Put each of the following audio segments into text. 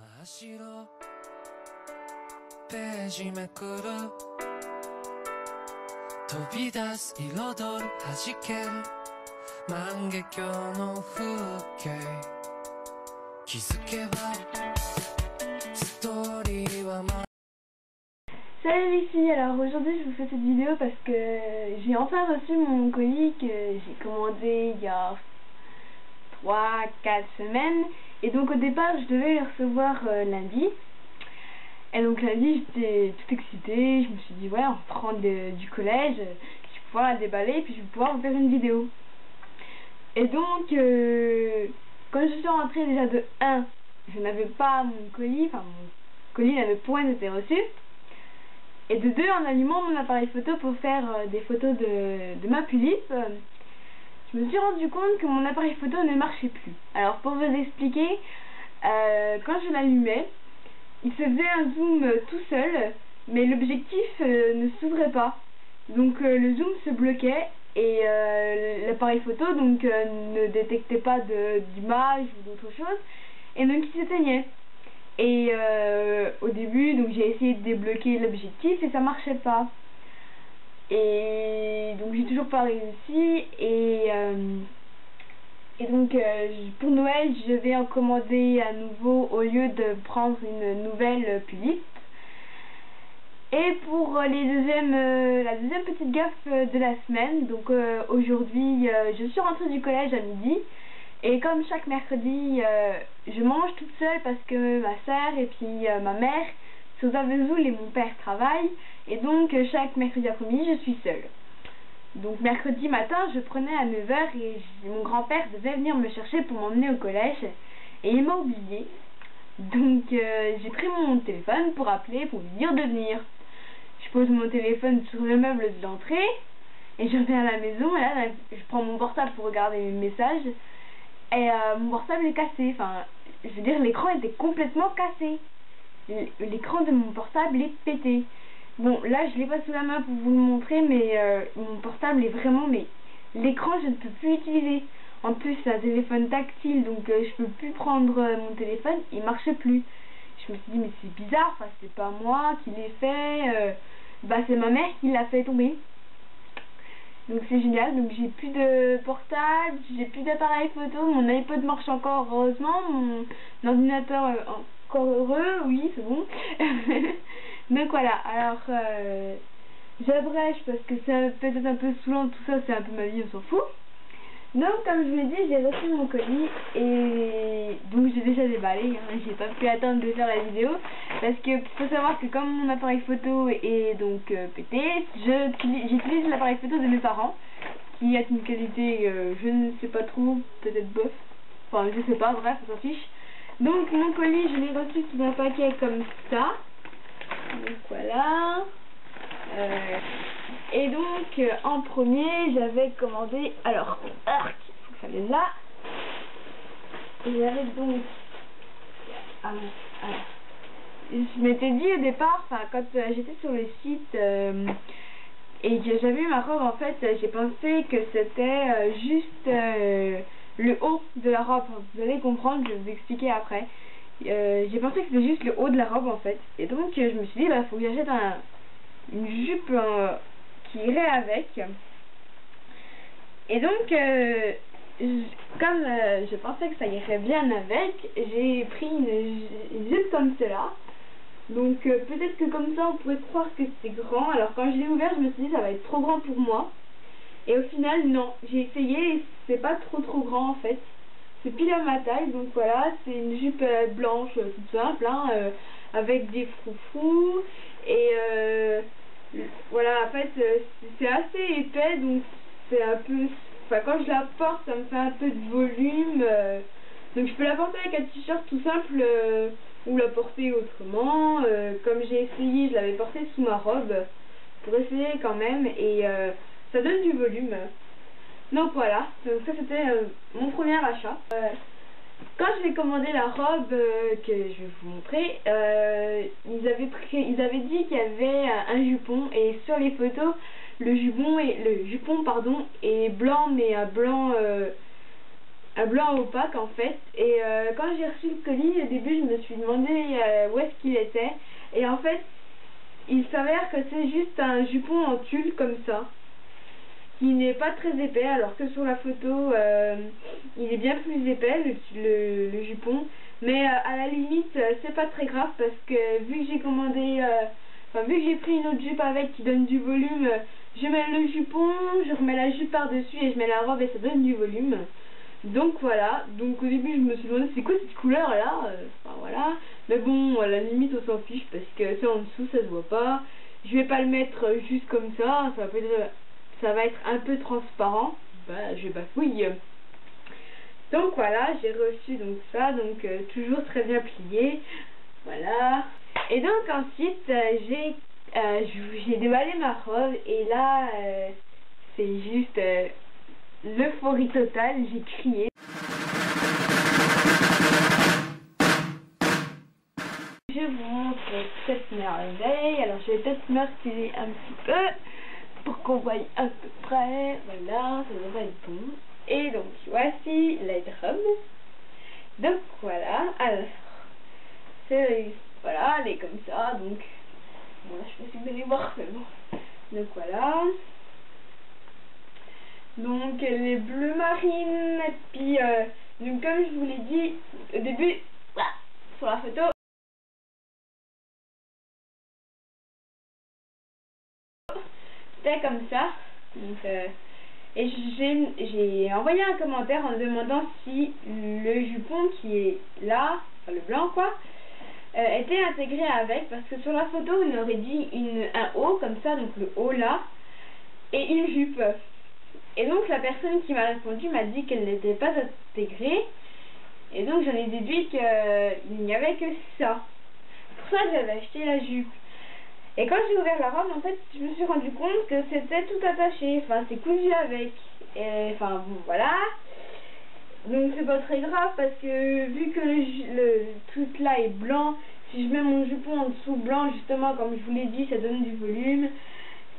真っ白ページめくる飛び出す彩る弾ける万華鏡の風景気づけばストーリーはSalut les filles, alors aujourd'hui je vous fais cette vidéo parce que j'ai enfin reçu mon colis que j'ai commandé il y a 3-4 semaines et donc au départ je devais le recevoir lundi et donc lundi j'étais toute excitée, je me suis dit ouais en rentrant du collège je vais pouvoir la déballer et puis je vais pouvoir vous faire une vidéo et donc quand je suis rentrée déjà de 1 je n'avais pas mon colis, enfin mon colis n'avait point été reçu. Et de 2, en allumant mon appareil photo pour faire des photos de ma tulipe, je me suis rendu compte que mon appareil photo ne marchait plus. Alors pour vous expliquer, quand je l'allumais, il se faisait un zoom tout seul, mais l'objectif ne s'ouvrait pas. Donc le zoom se bloquait et l'appareil photo donc, ne détectait pas d'image ou d'autre chose, et donc il s'éteignait. Et au début, donc j'ai essayé de débloquer l'objectif et ça marchait pas. Et donc j'ai toujours pas réussi. Et donc pour Noël, je vais en commander à nouveau au lieu de prendre une nouvelle tulipe. Et pour la deuxième petite gaffe de la semaine, donc aujourd'hui, je suis rentrée du collège à midi. Et comme chaque mercredi, je mange toute seule parce que ma soeur et puis ma mère sont à Vesoul et mon père travaille. Et donc chaque mercredi après-midi, je suis seule. Donc mercredi matin, je prenais à 9 h et mon grand-père devait venir me chercher pour m'emmener au collège. Et il m'a oublié. Donc j'ai pris mon téléphone pour appeler, pour lui dire de venir. Je pose mon téléphone sur le meuble de l'entrée et je reviens à la maison. Et là, je prends mon portable pour regarder mes messages. Et mon portable est cassé, enfin, je veux dire, l'écran était complètement cassé. L'écran de mon portable est pété. Bon, là, je l'ai pas sous la main pour vous le montrer, mais mon portable est vraiment, mais l'écran, je ne peux plus l'utiliser. En plus, c'est un téléphone tactile, donc je peux plus prendre mon téléphone, il marche plus. Je me suis dit, mais c'est bizarre, enfin, c'est pas moi qui l'ai fait, bah, c'est ma mère qui l'a fait tomber. Donc c'est génial, donc j'ai plus de portable, j'ai plus d'appareil photo, mon iPod marche encore heureusement, mon ordinateur encore heureux, oui c'est bon. Donc voilà, alors j'abrège parce que c'est peut-être un peu saoulant tout ça, c'est un peu ma vie, on s'en fout. Donc comme je vous l'ai dit, j'ai reçu mon colis et donc j'ai déjà déballé, hein, j'ai pas pu attendre de faire la vidéo parce que faut savoir que comme mon appareil photo est donc pété, j'utilise l'appareil photo de mes parents qui a une qualité je ne sais pas trop, peut-être bof, enfin je sais pas, bref on s'en fiche. Donc mon colis je l'ai reçu sous un paquet comme ça, donc voilà. Et donc en premier j'avais commandé, alors il faut que ça vienne là, et j'avais donc je m'étais dit au départ, enfin quand j'étais sur le site et que j'avais eu ma robe, en fait j'ai pensé que c'était juste le haut de la robe. Vous allez comprendre, je vais vous expliquer après. J'ai pensé que c'était juste le haut de la robe en fait, et donc je me suis dit bah faut que j'achète une jupe qui irait avec. Et donc comme je pensais que ça irait bien avec, j'ai pris une jupe comme cela. Donc peut-être que comme ça on pourrait croire que c'est grand. Alors quand je l'ai ouvert, je me suis dit ça va être trop grand pour moi. Et au final non, j'ai essayé et c'est pas trop grand en fait. C'est pile à ma taille, donc voilà, c'est une jupe blanche toute simple, hein, avec des froufrous. Et voilà, en fait c'est assez épais, donc c'est un peu, enfin quand je la porte ça me fait un peu de volume, donc je peux la porter avec un t-shirt tout simple ou la porter autrement. Comme j'ai essayé, je l'avais portée sous ma robe pour essayer quand même, et ça donne du volume. Donc voilà, donc ça c'était mon premier achat. Quand je vais commander la robe que je vais vous montrer, ils avaient dit qu'il y avait un jupon, et sur les photos le jupon est blanc, mais un blanc un blanc opaque en fait. Et quand j'ai reçu le colis, au début je me suis demandé où est-ce qu'il était. Et en fait, il s'avère que c'est juste un jupon en tulle comme ça, qui n'est pas très épais, alors que sur la photo il est bien plus épais le jupon. Mais à la limite c'est pas très grave, parce que vu que j'ai commandé, vu que j'ai pris une autre jupe avec qui donne du volume, je mets le jupon, je remets la jupe par dessus et je mets la robe et ça donne du volume. Donc voilà, donc au début je me suis demandé c'est quoi cette couleur là, enfin voilà, mais bon à la limite on s'en fiche parce que c'est en dessous, ça se voit pas. Je vais pas le mettre juste comme ça, ça va être un peu transparent, bah je bafouille. Donc voilà, j'ai reçu donc ça, donc toujours très bien plié, voilà. Et donc ensuite j'ai déballé ma robe et là c'est juste l'euphorie totale, j'ai crié. Je vous montre cette merveille. Alors je vais peut-être me retirer un petit peu pour qu'on voie à peu près. Voilà, ça devrait être bon. Et donc voici la robe. Donc voilà, alors voilà, elle est comme ça, donc voilà, je sais pas si vous allez voir, mais bon. Donc voilà. Donc elle est bleu marine, et puis donc comme je vous l'ai dit au début, voilà, sur la photo, c'était comme ça. Donc, et j'ai envoyé un commentaire en demandant si le jupon qui est là, enfin le blanc quoi, était intégré avec, parce que sur la photo on aurait dit un haut comme ça, donc le haut là, et une jupe. Et donc la personne qui m'a répondu m'a dit qu'elle n'était pas intégrée, et donc j'en ai déduit qu'il n'y avait que ça. Pour ça j'avais acheté la jupe. Et quand j'ai ouvert la robe, en fait, je me suis rendu compte que c'était tout attaché, enfin c'est cousu avec. Et enfin bon voilà. Donc c'est pas très grave parce que vu que le truc là est blanc, si je mets mon jupon en dessous blanc, justement comme je vous l'ai dit, ça donne du volume.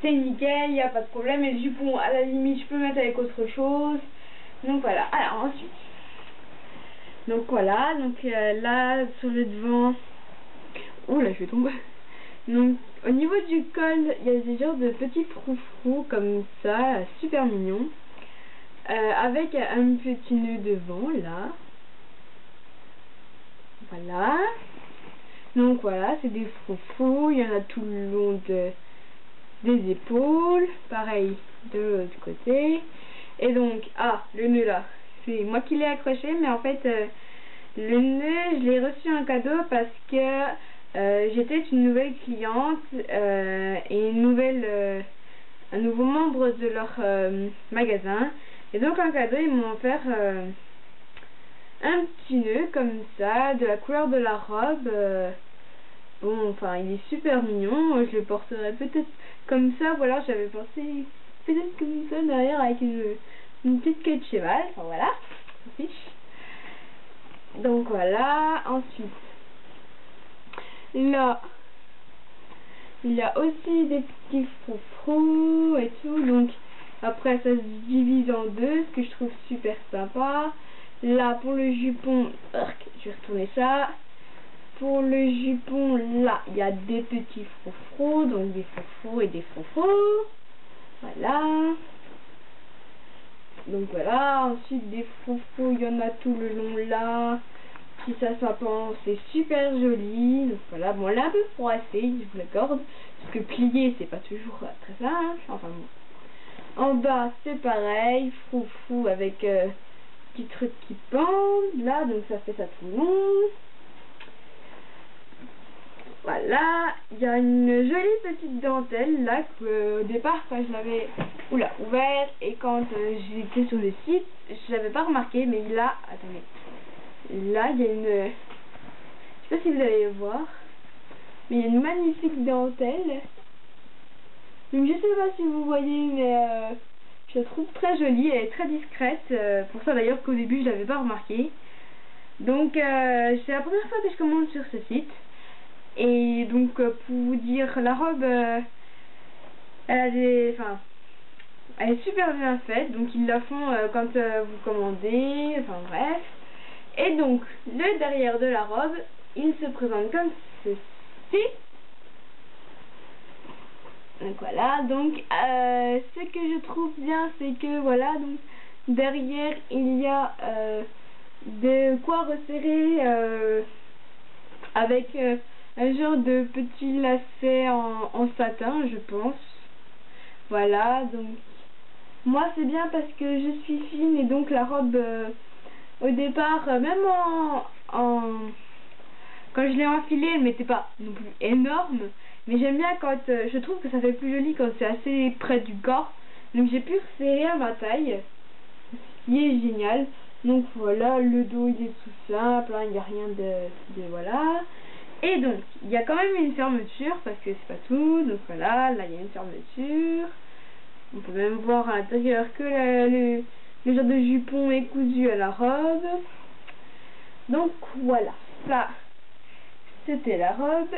C'est nickel, il n'y a pas de problème. Et le jupon, à la limite, je peux mettre avec autre chose. Donc voilà. Alors ensuite. Donc voilà. Donc là, sur le devant. Oh là, je vais tomber. Donc au niveau du col, il y a des genres de petits froufrous comme ça, super mignon. Avec un petit nœud devant, là. Voilà. Donc voilà, c'est des froufrous. Il y en a tout le long des épaules, pareil de l'autre côté. Et donc, le nœud là, c'est moi qui l'ai accroché, mais en fait le nœud, je l'ai reçu en cadeau parce que j'étais une nouvelle cliente et un nouveau membre de leur magasin, et donc en cadeau ils m'ont offert un petit nœud comme ça, de la couleur de la robe. Bon, enfin, il est super mignon. Je le porterai peut-être comme ça. Voilà, j'avais pensé peut-être comme ça derrière avec une petite queue de cheval. Enfin, voilà, on s'en fiche. Donc voilà. Ensuite, là, il y a aussi des petits froufrous et tout. Donc après, ça se divise en deux, ce que je trouve super sympa. Là, pour le jupon, je vais retourner ça. Pour le jupon, là, il y a des petits froufrous, donc des froufrous et des froufrous. Voilà. Donc voilà, ensuite des froufrous, il y en a tout le long là. Si ça s'appense, c'est super joli. Donc voilà, bon, elle est un peu froissée, je vous l'accorde. Parce que plier, c'est pas toujours très simple. Enfin bon. En bas, c'est pareil, froufrou avec petits trucs qui pendent. Là, donc ça fait ça tout le long. Voilà, il y a une jolie petite dentelle là que au départ quand je l'avais ouvert et quand j'étais sur le site, je l'avais pas remarqué, mais là, attendez, là il y a une, je sais pas si vous allez voir, mais il y a une magnifique dentelle. Donc je sais pas si vous voyez, mais je la trouve très jolie, elle est très discrète, pour ça d'ailleurs qu'au début je l'avais pas remarqué. Donc c'est la première fois que je commande sur ce site. Et donc pour vous dire, la robe elle Elle est super bien faite, donc ils la font quand vous commandez, enfin bref. Et donc, le derrière de la robe, il se présente comme ceci. Donc voilà, donc ce que je trouve bien, c'est que voilà, donc derrière il y a de quoi resserrer avec un genre de petit lacet en satin, je pense. Voilà, donc moi c'est bien parce que je suis fine et donc la robe au départ, même quand je l'ai enfilée, elle m'était pas non plus énorme, mais j'aime bien quand je trouve que ça fait plus joli quand c'est assez près du corps. Donc j'ai pu resserrer à ma taille, ce qui est génial. Donc voilà, le dos il est tout simple, hein, il n'y a rien de voilà. Et donc il y a quand même une fermeture parce que c'est pas tout. Donc voilà, là il y a une fermeture. On peut même voir à l'intérieur que le genre de jupon est cousu à la robe. Donc voilà, ça c'était la robe.